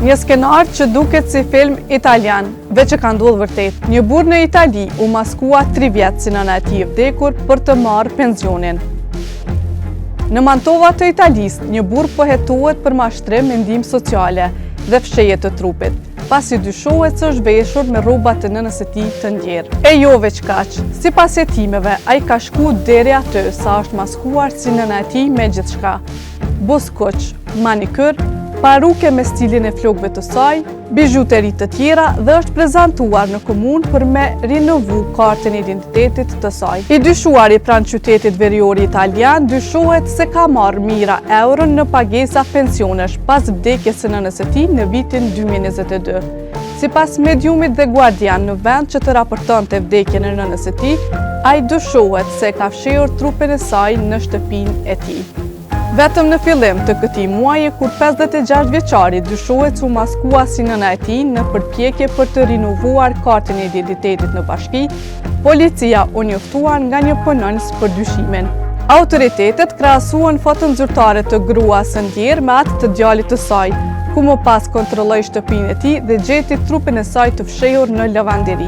Një skenar që duket si film italian, veç që ka ndodhur vërtet. Një burr në Itali u maskua 3 vjet si nëna e tij e vdekur për të marrë pensionin. Në Mantova të Italisë, një burr po hetohet për mashtrim me ndihmë sociale dhe fshehje të trupit, pasi dyshohet se është veshur me rroba të nënës së tij të ndjerë. E jo veç kaq, sipas hetimeve, ai ka shku deri aty sa është maskuar si nëna e tij me gjithçka: buskuq, manikyr, paruke me stilin e flokëve të saj, bijuteri të tjera dhe është prezantuar në komunë për me rinovu kartën e identitetit të saj. I dyshuari pranë qytetit verior italian dyshohet se ka marrë mijëra euro në pagesa pensionesh pas vdekjes së nënës së tij në vitin 2022. Sipas mediumit The Guardian, në vend që të raportonte vdekjen e nënës së tij, ai dyshohet se ka fshehur trupin e saj në shtëpinë e tij. Vetëm në fillim të këtij muaji, kur 56 vjeçari dyshohet se u maskua si nëna e tij në përpjekje për të rinovuar kartën e identitetit në bashki, policia u njoftua nga një punonjës për dyshimin. Autoritetet krahasuan foton zyrtare të gruas së ndjerë me atë të djalit të saj, ku më pas kontrolloi shtëpinë e tij dhe gjeti trupin e saj të fshehur në lavanderi.